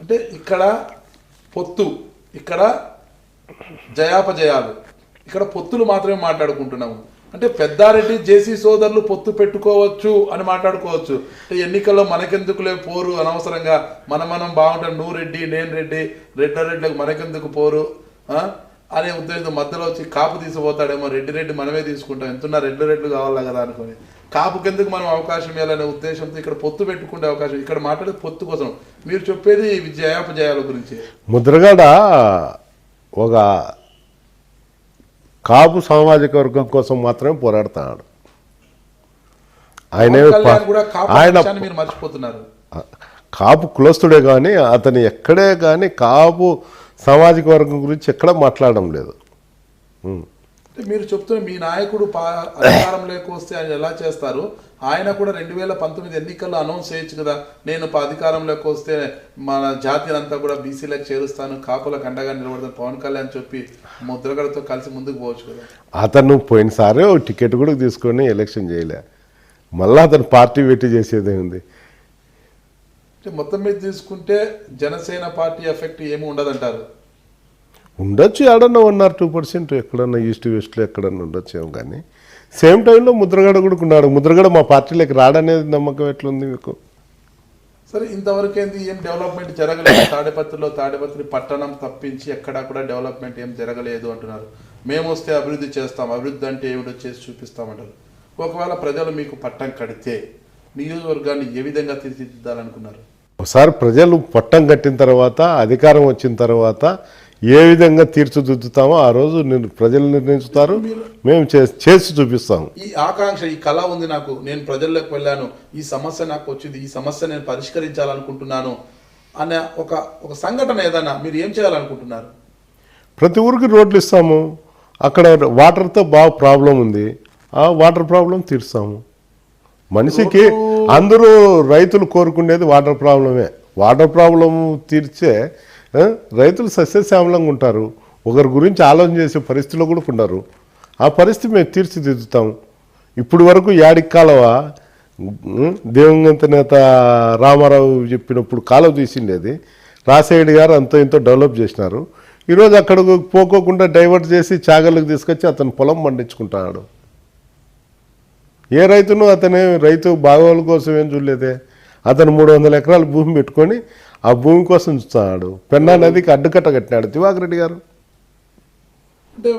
అంటే ఇక్కడ పొత్తు, ఇక్కడ జయాపజయాలు, ఇక్కడ పొత్తులు మాత్రమే మాట్లాడుకుంటున్నాము. అంటే పెద్దారెడ్డి జేసీ సోదరులు పొత్తు పెట్టుకోవచ్చు అని మాట్లాడుకోవచ్చు. అంటే ఎన్నికల్లో మనకెందుకులే పోరు, అనవసరంగా మనం బాగుంటాం, నువ్వు రెడ్డి నేను రెడ్డి, రెడ్లకు మనకెందుకు పోరు అనే ఉద్దేశం మధ్యలో వచ్చి కాపు తీసిపోతాడేమో, రెడ్డి మనమే తీసుకుంటాం, ఎంతున్నా రెడ్లు కావాలా కదా అనుకుని కాపుకెందుకు మనం అవకాశం ఇవ్వాలనే ఉద్దేశంతో ఇక్కడ పొత్తు పెట్టుకునే అవకాశం. ఇక్కడ మాట్లాడేది పొత్తు కోసం, మీరు చెప్పేది జయాపజయాల గురించి. ముద్రగడ ఒక కాపు సామాజిక వర్గం కోసం మాత్రమే పోరాడుతున్నాడు. ఆయన మీరు మర్చిపోతున్నారు. కాపు కులస్తుడే కానీ అతను ఎక్కడే కానీ కాపు సామాజిక వర్గం గురించి ఎక్కడ మాట్లాడడం లేదు. మీరు చెప్తున్న మీ నాయకుడు అధికారంలోకి వస్తే ఆయన ఎలా చేస్తారు? ఆయన కూడా 2019 ఎన్నికల్లో అనౌన్స్ చేయొచ్చు కదా, నేను అధికారంలోకి వస్తే మన జాతిని అంతా కూడా బీసీలకు చేరుస్తాను, కాపులకు అండగా నిలబడతాను పవన్ కళ్యాణ్ చెప్పి ముద్రగడతో కలిసి ముందుకు పోవచ్చు కదా. అతను పోయినసారి టికెట్ కూడా తీసుకొని ఎలక్షన్ చేయలే, మళ్ళీ అతను పార్టీ పెట్టి చేసేదే ఉంది. మొత్తం మీద తీసుకుంటే జనసేన పార్టీ ఎఫెక్ట్ ఏమి ఉండదంటారు? ఉండొచ్చు, ఎక్కడన్నా 1% or 2% ఎక్కడన్నా ఈస్ట్ వెస్ట్లో ఎక్కడన్నా ఉండొచ్చేమో. కానీ సేమ్ టైంలో ముద్రగడ కూడా ఉన్నాడు. ముద్రగడ మా పార్టీలోకి రాడనేది నమ్మకం ఎట్లుంది మీకు? సరే, ఇంతవరకు ఏంది ఏం డెవలప్మెంట్ జరగలేదు తాడిపత్రి పట్టణం తప్పించి ఎక్కడా కూడా డెవలప్మెంట్ ఏం జరగలేదు అంటున్నారు. మేము వస్తే అభివృద్ధి చేస్తాం, అభివృద్ధి అంటే ఏమిటో చేసి చూపిస్తామంటారు. ఒకవేళ ప్రజలు మీకు పట్టం కడితే నియోజకవర్గాన్ని ఏ విధంగా తీర్చిదిద్దాలనుకున్నారు? ఒకసారి ప్రజలు పట్టం కట్టిన తర్వాత, అధికారం వచ్చిన తర్వాత ఏ విధంగా తీర్చిదిద్దుతామో ఆ రోజు ప్రజలు నిర్ణయించుతారు, మేము చేసి చూపిస్తాము. ఈ ఆకాంక్ష, ఈ కళ ఉంది నాకు, నేను ప్రజల్లోకి వెళ్ళాను, ఈ సమస్య నాకు వచ్చింది, ఈ సమస్య నేను పరిష్కరించాలనుకుంటున్నాను అనే ఒక సంఘటన ఏదైనా మీరు ఏం చేయాలనుకుంటున్నారు? ప్రతి ఊరికి రోడ్లు ఇస్తాము, అక్కడ వాటర్తో బాగా ప్రాబ్లం ఉంది, ఆ వాటర్ ప్రాబ్లం తీరుస్తాము. మనిషికి అందరూ రైతులు కోరుకునేది వాటర్ ప్రాబ్లమే. వాటర్ ప్రాబ్లం తీర్చే రైతులు సస్యశ్యామలంగా ఉంటారు, ఒకరి గురించి ఆలోచన చేసే పరిస్థితిలో కూడా ఉన్నారు. ఆ పరిస్థితి మేము తీర్చిదిద్దుతాం. ఇప్పుడు వరకు యాడికి కాలువ దివంగత నేత రామారావు చెప్పినప్పుడు కాలువ తీసిండేది, రాజశేఖర్ గారు అంతో ఇంతో డెవలప్ చేసినారు. ఈరోజు అక్కడికి పోకోకుండా డైవర్ట్ చేసి చాగళ్ళకు తీసుకొచ్చి అతను పొలం పండించుకుంటున్నాడు. ఏ రైతును అతను రైతు బాగోగుల కోసం ఏం చూడలేదే. అతను 300 ఎకరాల భూమి పెట్టుకొని ఆ భూమి కోసం చూస్తున్నాడు. పెన్నా నదికి అడ్డుకట్ట కట్టినాడు దివాకర్ రెడ్డి గారు. అంటే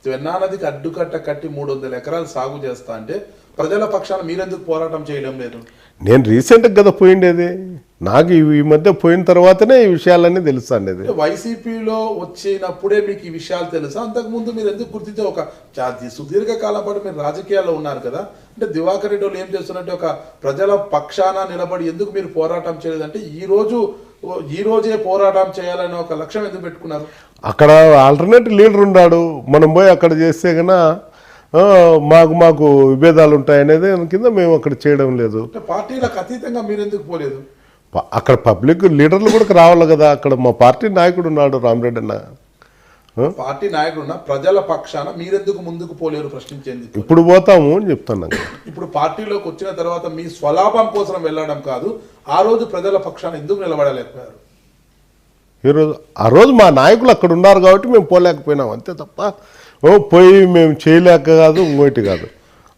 పెన్నా నదికి అడ్డుకట్ట కట్టి 300 ఎకరాలు సాగు చేస్తా అంటే ప్రజల పక్షాన మీరెందుకు పోరాటం చేయడం లేదు? నేను రీసెంట్గా కదా పోయిండేది, నాకు ఈ మధ్య పోయిన తర్వాతనే ఈ విషయాలన్నీ తెలుస్తాండేది. వైసీపీలో వచ్చినప్పుడే మీకు ఈ విషయాలు తెలుసా? అంతకుముందు మీరు ఎందుకు గుర్తించే ఒక సుదీర్ఘ కాలం పాటు మీరు రాజకీయాల్లో ఉన్నారు కదా. అంటే దివాకర్ రెడ్డి వాళ్ళు ఏం చేస్తున్నట్టు ఒక ప్రజల పక్షాన నిలబడి ఎందుకు మీరు పోరాటం చేయలేదంటే ఈ రోజే పోరాటం చేయాలని ఒక లక్ష్యం ఎందుకు పెట్టుకున్నారు? అక్కడ ఆల్టర్నేటివ్ లీడర్ ఉన్నాడు, మనం పోయి అక్కడ చేస్తే కన్నా మాకు విభేదాలు ఉంటాయనేది కింద మేము అక్కడ చేయడం లేదు. పార్టీలకు అతీతంగా మీరు ఎందుకు పోలేదు? అక్కడ పబ్లిక్ లీడర్లు కూడా రావాలి కదా. అక్కడ మా పార్టీ నాయకుడు ఉన్నాడు రామరెడ్డి అన్న. పార్టీ నాయకుడు ఉన్న ప్రజల పక్షాన మీరెందుకు ముందుకు పోలేరు ప్రశ్నించేందుకు? ఇప్పుడు పోతాము అని చెప్తున్నాను. ఇప్పుడు పార్టీలోకి వచ్చిన తర్వాత మీ స్వలాభం కోసం వెళ్ళడం కాదు, ఆ రోజు ప్రజల పక్షాన ఎందుకు నిలబడలేకపోయారు? ఆ రోజు మా నాయకులు అక్కడ ఉన్నారు కాబట్టి మేము పోలేకపోయినాం, అంతే తప్ప పోయి మేము చేయలేక కాదు, ఇంకోటి కాదు.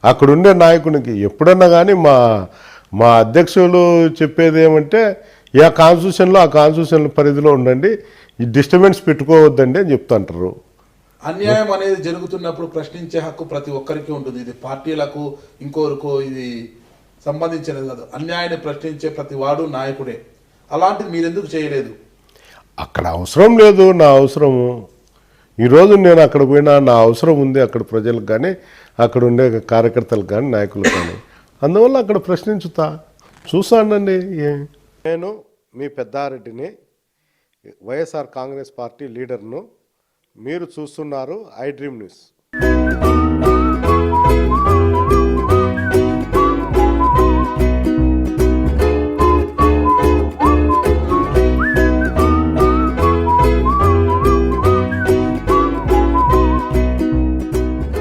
అక్కడ ఉండే నాయకునికి ఎప్పుడన్నా కానీ మా అధ్యక్షులు చెప్పేది ఏమంటే, ఆ కాన్స్టిట్యూషన్ పరిధిలో ఉండండి, ఈ డిస్టర్బెన్స్ పెట్టుకోవద్దండి అని చెప్తుంటారు. అన్యాయం అనేది జరుగుతున్నప్పుడు ప్రశ్నించే హక్కు ప్రతి ఒక్కరికి ఉంటుంది. ఇది పార్టీలకు ఇంకొకరికో ఇది సంబంధించినది కాదు. అన్యాయాన్ని ప్రశ్నించే ప్రతి వాడు నాయకుడే. అలాంటిది మీరెందుకు చేయలేదు? అక్కడ అవసరం లేదు, నా అవసరము. ఈరోజు నేను అక్కడ పోయినా నా అవసరం ఉంది అక్కడ ప్రజలకు కానీ, అక్కడ ఉండే కార్యకర్తలకు కానీ, నాయకులకు కానీ. అందువల్ల అక్కడ చూస్తానండి. నేను మీ పెద్దారెడ్డిని, వైఎస్ఆర్ కాంగ్రెస్ పార్టీ లీడర్ను. మీరు చూస్తున్నారు ఐ డ్రీమ్ న్యూస్.